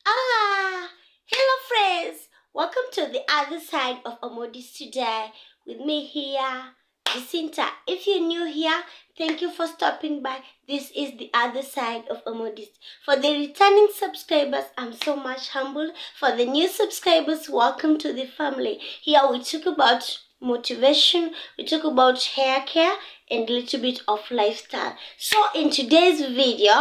Hello friends. Welcome to the other side of Amodis today with me here, Jacinta. If you're new here, thank you for stopping by. This is the other side of Amodis. For the returning subscribers, I'm so much humbled. For the new subscribers, welcome to the family. Here we talk about motivation, we talk about hair care, and a little bit of lifestyle. So in today's video,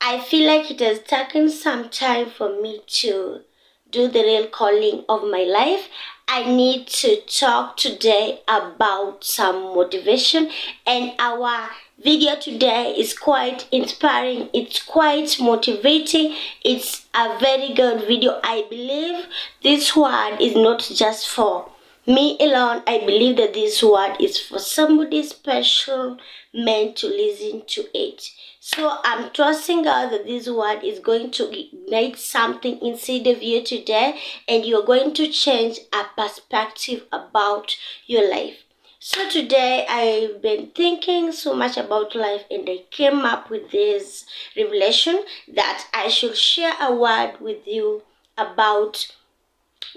I feel like it has taken some time for me to do the real calling of my life. I need to talk today about some motivation, and our video today is quite inspiring. It's quite motivating. It's a very good video. I believe this word is not just for me alone. I believe that this word is for somebody special meant to listen to it. So I'm trusting God that this word is going to ignite something inside of you today, and you're going to change a perspective about your life. So today I've been thinking so much about life, and I came up with this revelation that I should share a word with you about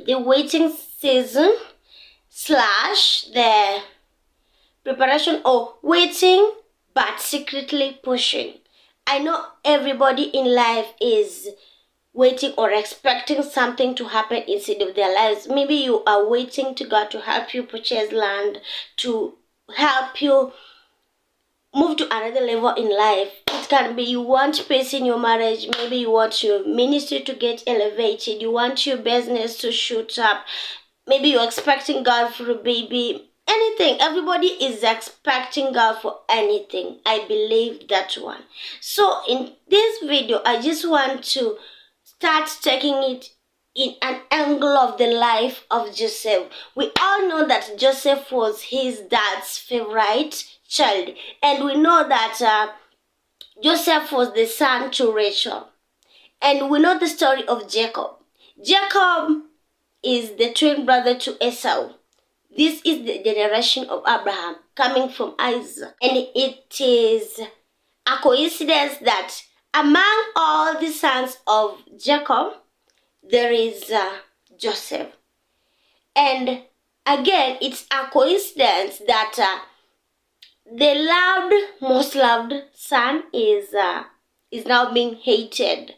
the waiting season slash the preparation or waiting but secretly pushing. I know everybody in life is waiting or expecting something to happen inside of their lives. Maybe you are waiting to God to help you purchase land, to help you move to another level in life. It can be you want peace in your marriage. Maybe you want your ministry to get elevated. You want your business to shoot up. Maybe you're expecting God for a baby. Anything. Everybody is expecting God for anything. I believe that one. So in this video, I just want to start taking it in an angle of the life of Joseph. We all know that Joseph was his dad's favorite child. And we know that Joseph was the son to Rachel. And we know the story of Jacob. Jacob is the twin brother to Esau. This is the generation of Abraham coming from Isaac. And it is a coincidence that among all the sons of Jacob, there is Joseph. And again, it's a coincidence that the most loved son is now being hated.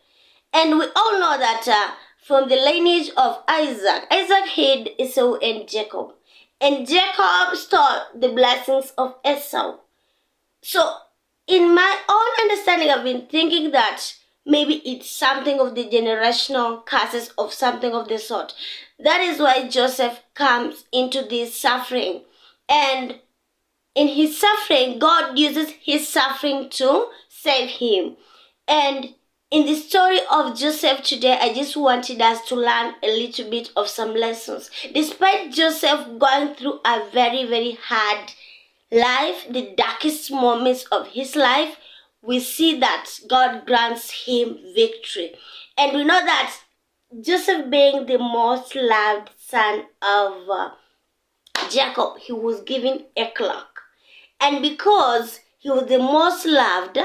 And we all know that from the lineage of Isaac had Esau and Jacob. And Jacob stole the blessings of Esau. So, in my own understanding, I've been thinking that maybe it's something of the generational curses of something of the sort. That is why Joseph comes into this suffering. And in his suffering, God uses his suffering to save him. And in the story of Joseph today, I just wanted us to learn a little bit of some lessons. Despite Joseph going through a very, very hard life, the darkest moments of his life, we see that God grants him victory. And we know that Joseph, being the most loved son of Jacob, he was given a cloak. And because he was the most loved,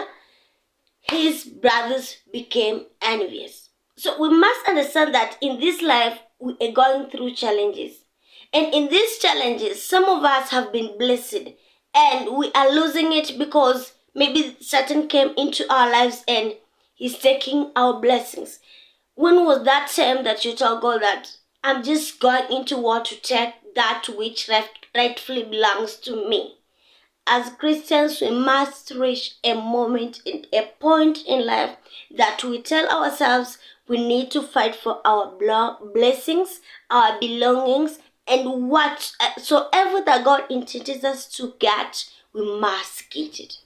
his brothers became envious. So we must understand that in this life, we are going through challenges. And in these challenges, some of us have been blessed and we are losing it because maybe Satan came into our lives and he's taking our blessings. When was that time that you told God that I'm just going into war to take that which rightfully belongs to me? As Christians, we must reach a moment, a point in life that we tell ourselves we need to fight for our blessings, our belongings, and whatsoever that God intends us to get, we must get it.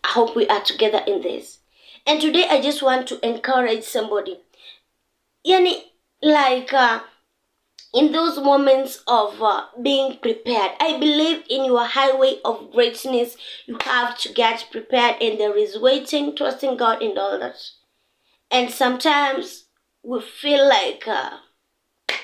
I hope we are together in this. And today I just want to encourage somebody. In those moments of being prepared, I believe in your highway of greatness, you have to get prepared, and there is waiting, trusting God and all that. And sometimes we feel like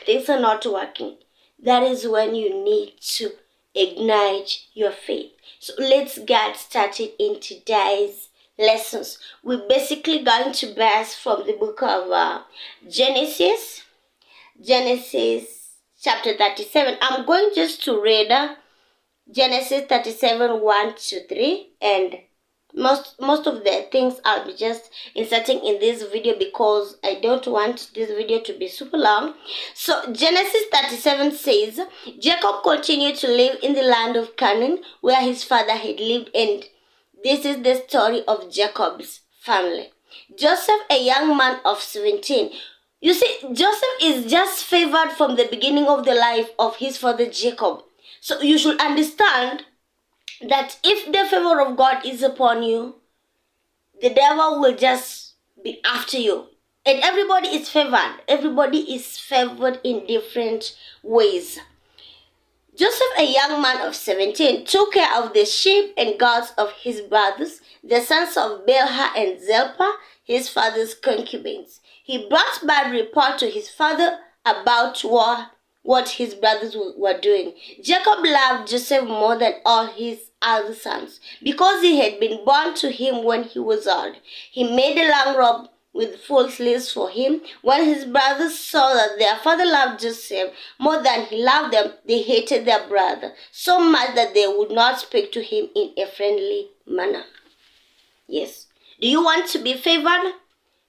things are not working. That is when you need to ignite your faith. So let's get started in today's lessons. We're basically going to base from the book of Genesis, chapter 37. I'm going just to read Genesis 37, 1 to 3, and most of the things I'll be just inserting in this video because I don't want this video to be super long. So Genesis 37 says, Jacob continued to live in the land of Canaan where his father had lived, and this is the story of Jacob's family. Joseph, a young man of 17. You see, Joseph is just favored from the beginning of the life of his father Jacob. So you should understand that if the favor of God is upon you, the devil will just be after you. And everybody is favored. Everybody is favored in different ways. Joseph, a young man of 17, took care of the sheep and goats of his brothers, the sons of Bilhah and Zilpah, his father's concubines. He brought bad report to his father about what his brothers were doing. Jacob loved Joseph more than all his other sons because he had been born to him when he was old. He made a long robe with full sleeves for him. When his brothers saw that their father loved Joseph more than he loved them, they hated their brother so much that they would not speak to him in a friendly manner. Yes. Do you want to be favored?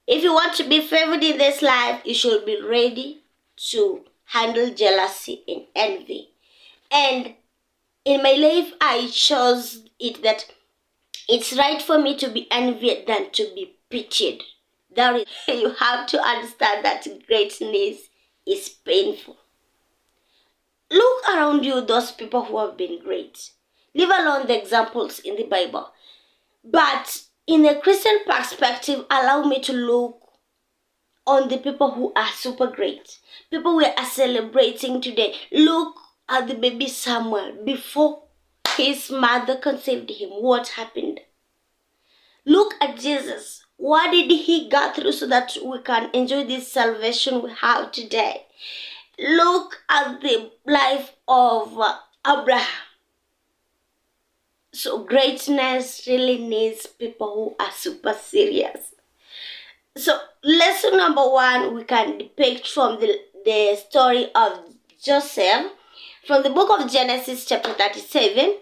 If you want to be favored in this life, you should be ready to handle jealousy and envy. And in my life, I chose it that it's right for me to be envied than to be pitied. That is, you have to understand that greatness is painful. Look around you, those people who have been great. Leave alone the examples in the Bible. But in a Christian perspective, allow me to look on the people who are super great. People we are celebrating today. Look at the baby Samuel before his mother conceived him. What happened? Look at Jesus. What did he go through so that we can enjoy this salvation we have today? Look at the life of Abraham. So greatness really needs people who are super serious. So lesson number 1 we can depict from the story of Joseph from the book of Genesis chapter 37.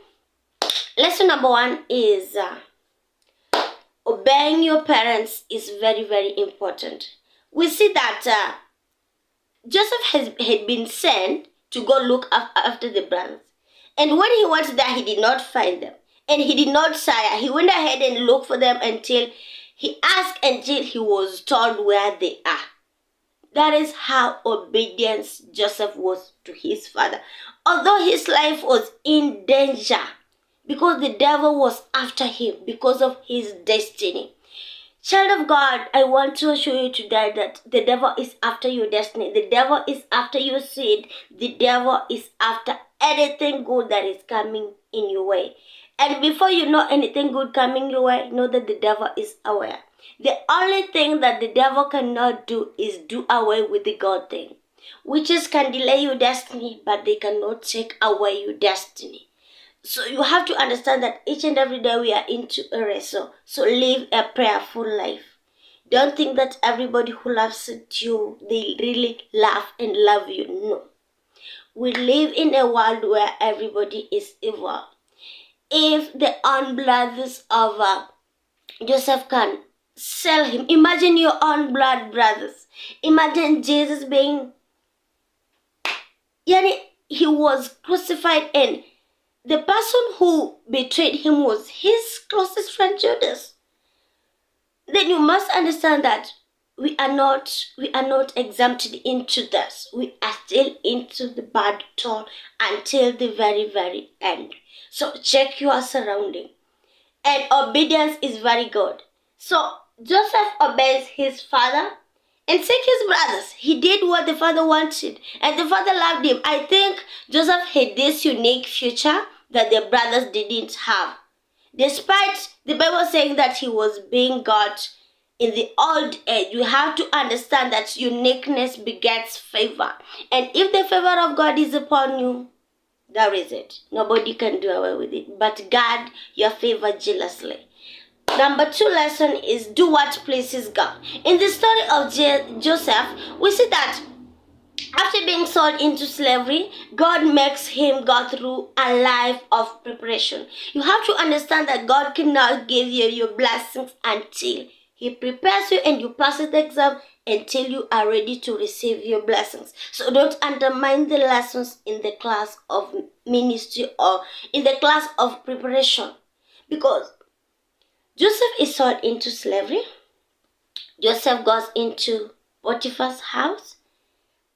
Lesson number 1 is obeying your parents is very, very important. We see that Joseph had been sent to go look after the brothers. And when he went there, he did not find them. And he did not sire. He went ahead and looked for them until he asked, until he was told where they are. That is how obedient Joseph was to his father. Although his life was in danger, because the devil was after him because of his destiny. Child of God, I want to assure you today that the devil is after your destiny. The devil is after your seed. The devil is after anything good that is coming in your way. And before you know anything good coming your way, know that the devil is aware. The only thing that the devil cannot do is do away with the God thing. Witches can delay your destiny, but they cannot take away your destiny. So you have to understand that each and every day we are into a wrestle. So live a prayerful life. Don't think that everybody who loves you, they really love and love you. No. We live in a world where everybody is evil. If the own brothers of Joseph can sell him, imagine your own blood brothers. Imagine Jesus being, he was crucified and the person who betrayed him was his closest friend Judas. Then you must understand that we are not exempted into this. We are still into the battle until the very, very end. So check your surrounding. And obedience is very good. So Joseph obeys his father and seek his brothers. He did what the father wanted, and the father loved him. I think Joseph had this unique future that the brothers didn't have. Despite the Bible saying that he was being God in the old age, you have to understand that uniqueness begets favor. And if the favor of God is upon you, that is it. Nobody can do away with it. But God, your favor jealously. Number 2 lesson is do what pleases God. In the story of Joseph, we see that after being sold into slavery, God makes him go through a life of preparation. You have to understand that God cannot give you your blessings until He prepares you and you pass the exam until you are ready to receive your blessings. So don't undermine the lessons in the class of ministry or in the class of preparation. Because Joseph is sold into slavery. Joseph goes into Potiphar's house.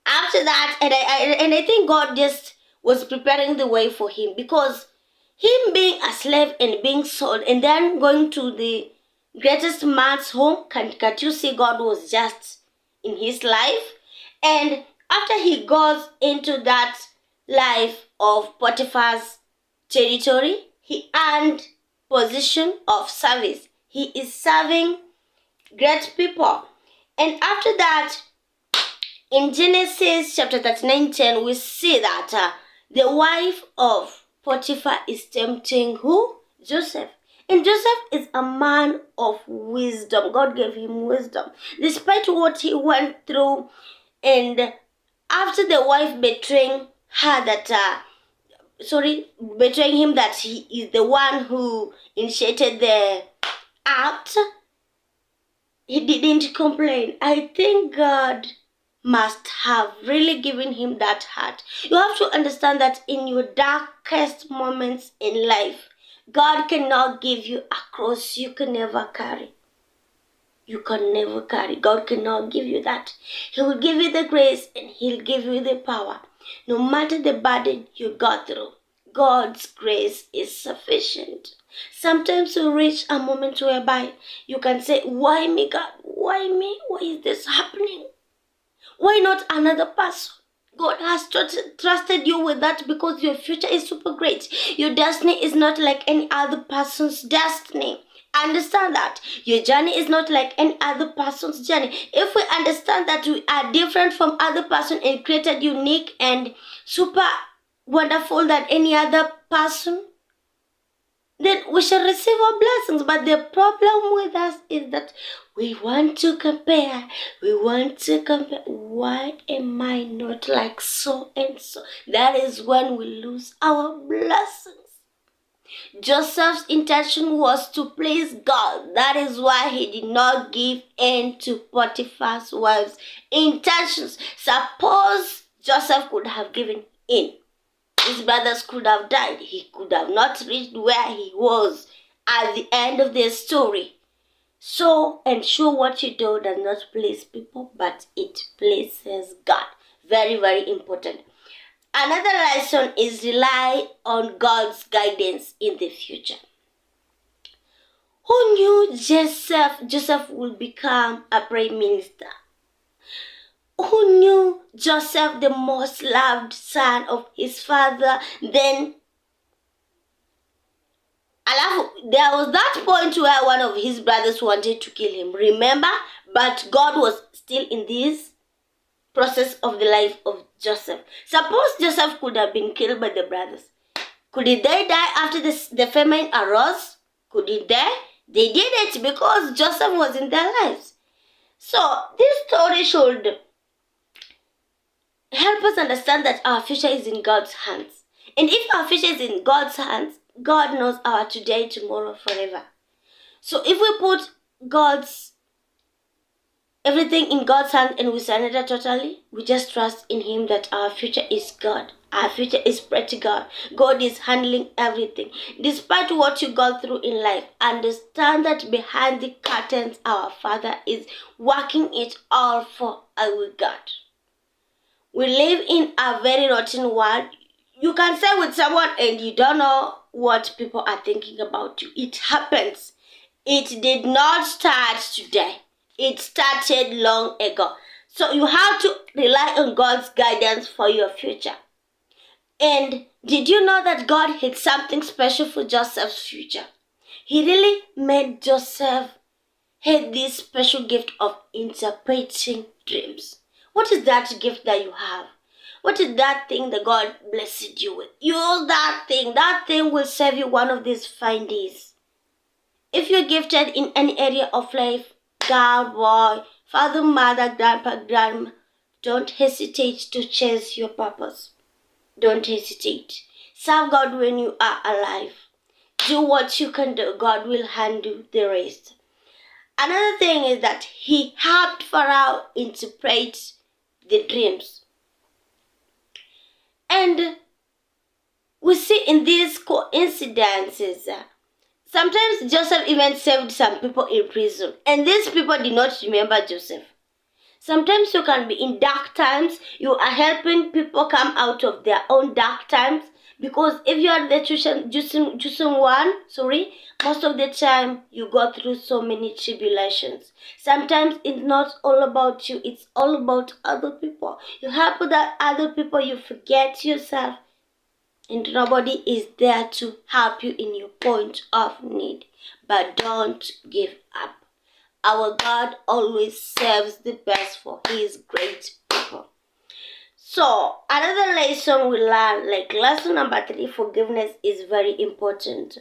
After that, and I think God just was preparing the way for him, because him being a slave and being sold and then going to the greatest man's home, can't you see God was just in his life? And after he goes into that life of Potiphar's territory, he earned position of service. He is serving great people. And after that, in Genesis chapter 39:10, we see that the wife of Potiphar is tempting who? Joseph. And Joseph is a man of wisdom. God gave him wisdom. Despite what he went through, and after the wife betraying her betraying him that he is the one who initiated the act, he didn't complain. I think God must have really given him that heart. You have to understand that in your darkest moments in life, God cannot give you a cross you can never carry. You can never carry. God cannot give you that. He will give you the grace and He'll give you the power. No matter the burden you go through, God's grace is sufficient. Sometimes you reach a moment whereby you can say, why me, God? Why me? Why is this happening? Why not another person? God has trusted you with that because your future is super great. Your destiny is not like any other person's destiny. Understand that. Your journey is not like any other person's journey. If we understand that we are different from other person and created unique and super wonderful than any other person, then we shall receive our blessings. But the problem with us is that we want to compare. Why am I not like so and so? That is when we lose our blessings. Joseph's intention was to please God. That is why he did not give in to Potiphar's wife's intentions. Suppose Joseph could have given in, his brothers could have died. He could have not reached where he was at the end of their story. So ensure what you do does not please people, but it pleases God. Very, very important. Another lesson is rely on God's guidance in the future. Who knew Joseph would become a prime minister? Who knew Joseph, the most loved son of his father? Then there was that point where one of his brothers wanted to kill him. Remember? But God was still in this process of the life of Joseph. Suppose Joseph could have been killed by the brothers. Could they die after the famine arose? Could they die? They didn't, because Joseph was in their lives. So this story should help us understand that our future is in God's hands. And if our future is in God's hands, God knows our today, tomorrow, forever. So if we put everything in God's hands and we surrender totally, we just trust in Him that our future is God. Our future is pretty God. God is handling everything. Despite what you go through in life, understand that behind the curtains, our Father is working it all for our God. We live in a very rotten world. You can say with someone and you don't know what people are thinking about you. It happens. It did not start today. It started long ago. So you have to rely on God's guidance for your future. And did you know that God had something special for Joseph's future? He really made Joseph had this special gift of interpreting dreams. What is that gift that you have? What is that thing that God blessed you with? Use that thing. That thing will save you one of these fine days. If you're gifted in any area of life, girl, boy, father, mother, grandpa, grandma, don't hesitate to chase your purpose. Don't hesitate. Serve God when you are alive. Do what you can do. God will handle the rest. Another thing is that he helped Pharaoh interpret the dreams. And we see in these coincidences, sometimes Joseph even saved some people in prison. And these people did not remember Joseph. Sometimes you can be in dark times. You are helping people come out of their own dark times. Because if you are the chosen one, most of the time you go through so many tribulations. Sometimes it's not all about you. It's all about other people. You help that other people. You forget yourself. And nobody is there to help you in your point of need. But don't give up. Our God always serves the best for his great people. So, another lesson we learn, like lesson number 3, forgiveness is very important.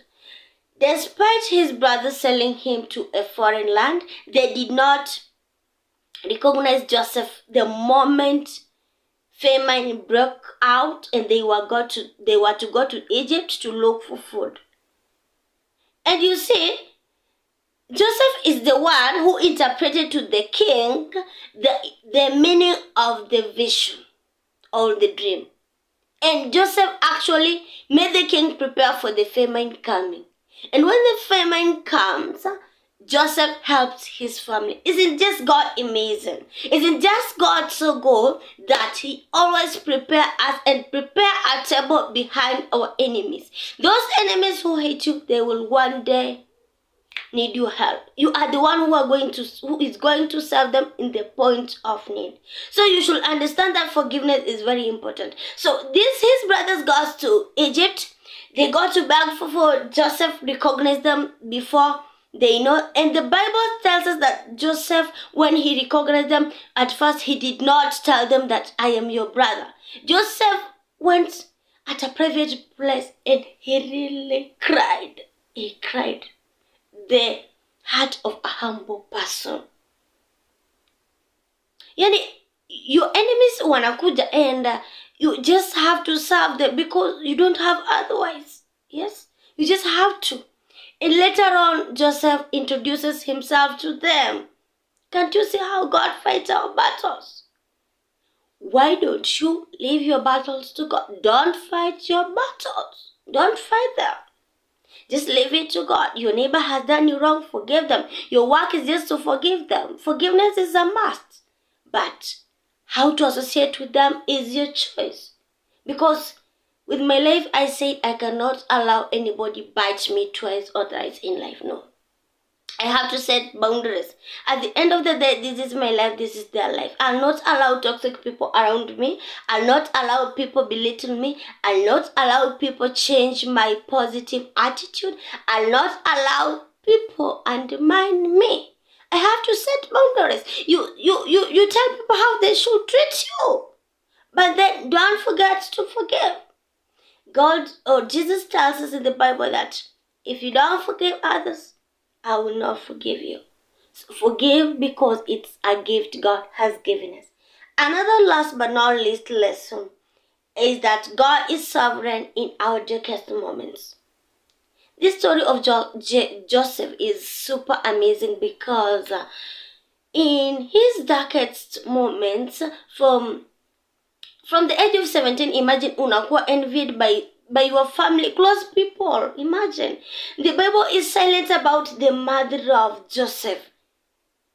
Despite his brothers selling him to a foreign land, they did not recognize Joseph the moment famine broke out and they were to go to Egypt to look for food. And you see, Joseph is the one who interpreted to the king the meaning of the vision or the dream. And Joseph actually made the king prepare for the famine coming. And when the famine comes, Joseph helps his family. Isn't just God amazing? Isn't just God so good that he always prepare us and prepare a table behind our enemies? Those enemies who hate you, they will one day need your help. You are the one who is going to serve them in the point of need. So you should understand that forgiveness is very important. So his brothers got to Egypt. They got to beg for food. Joseph recognized them before they know. And the Bible tells us that Joseph, when he recognized them, at first he did not tell them that I am your brother. Joseph went at a private place and he really cried. He cried. The heart of a humble person. Yani, your enemies wanakuja and you just have to serve them because you don't have otherwise. Yes? You just have to. And later on, Joseph introduces himself to them. Can't you see how God fights our battles? Why don't you leave your battles to God? Don't fight your battles. Don't fight them. Just leave it to God. Your neighbor has done you wrong, forgive them. Your work is just to forgive them. Forgiveness is a must. But how to associate with them is your choice. Because with my life, I said I cannot allow anybody bite me twice or thrice in life. No. I have to set boundaries. At the end of the day, this is my life, this is their life. I'll not allow toxic people around me. I'll not allow people belittle me. I'll not allow people change my positive attitude. I'll not allow people undermine me. I have to set boundaries. You tell people how they should treat you. But then don't forget to forgive. Jesus tells us in the Bible that if you don't forgive others, I will not forgive you. So forgive because it's a gift God has given us. Another last but not least lesson is that God is sovereign in our darkest moments. This story of Joseph is super amazing because in his darkest moments, from the age of 17, imagine unakuwa envied by your family, close people. Imagine. The Bible is silent about the mother of Joseph.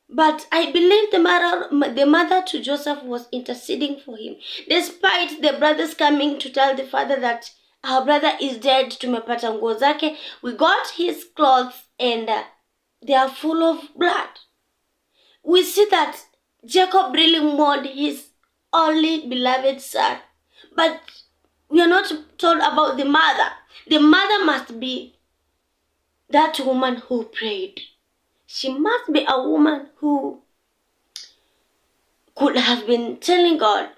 But I believe the mother to Joseph was interceding for him. Despite the brothers coming to tell the father that our brother is dead, tumepata nguo zake, we got his clothes and they are full of blood. We see that Jacob really mourned his only beloved son. But we are not told about the mother. The mother must be that woman who prayed. She must be a woman who could have been telling God,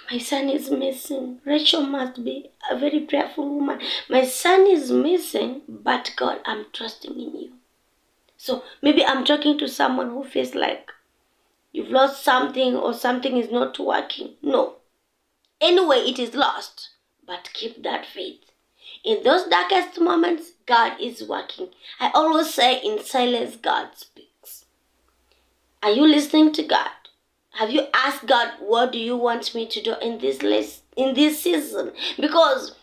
my son is missing. Rachel must be a very prayerful woman. My son is missing, but God, I'm trusting in So maybe I'm talking to someone who feels like you've lost something or something is not working. No. Anyway, it is lost. But keep that faith. In those darkest moments, God is working. I always say, in silence, God speaks. Are you listening to God? Have you asked God, what do you want me to do in this season? Because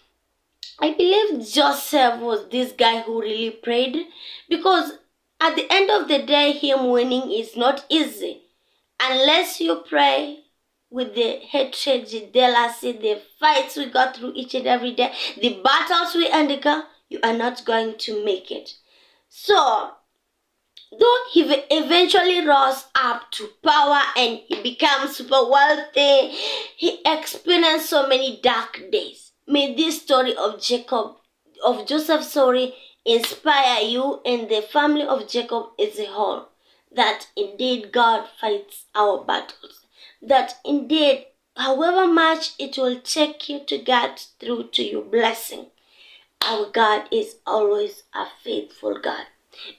I believe Joseph was this guy who really prayed, because at the end of the day, him winning is not easy. Unless you pray with the hatred, the jealousy, the fights we go through each and every day, the battles we undergo, you are not going to make it. So, though he eventually rose up to power and he became super wealthy, he experienced so many dark days. May this story of Joseph's story, inspire you and the family of Jacob as a whole, that indeed God fights our battles. That indeed, however much it will take you to get through to your blessing, our God is always a faithful God.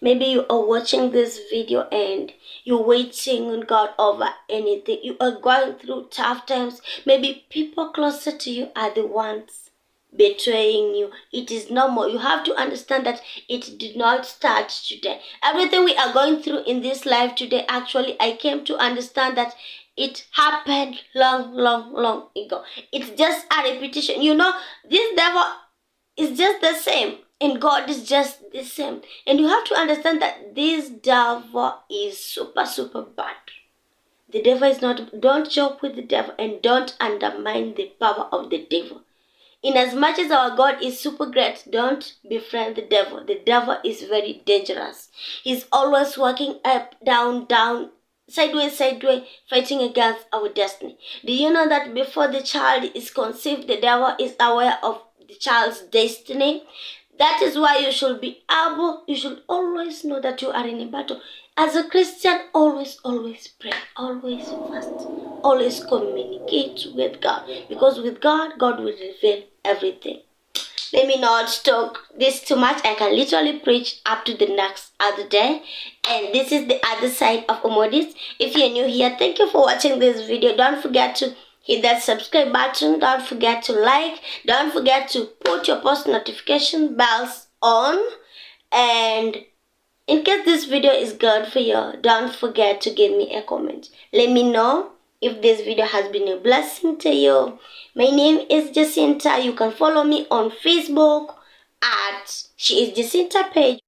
Maybe you are watching this video and you're waiting on God over anything. You are going through tough times. Maybe people closer to you are the ones betraying you. It is normal. You have to understand that it did not start today. Everything we are going through in this life today, actually, I came to understand that it happened long ago. It's just a repetition. This devil is just the same. And God is just the same. And you have to understand that this devil is super bad. The devil is not, don't joke with the devil and don't undermine the power of the devil. In as much as our God is super great, don't befriend the devil. The devil is very dangerous. He's always working up, down, sideways, fighting against our destiny. Do you know that before the child is conceived, the devil is aware of the child's destiny? That is why you should always know that you are in a battle. As a Christian, always pray, always fast, always communicate with God. Because with God, God will reveal everything. Let me not talk this too much. I can literally preach up to the next other day. And this is the other side of Omodis. If you're new here, thank you for watching this video. Don't forget to hit that subscribe button. Don't forget to like. Don't forget to put your post notification bells on. And in case this video is good for you, don't forget to give me a comment. Let me know if this video has been a blessing to you. My name is Jacinta. You can follow me on Facebook at She is Jacinta page.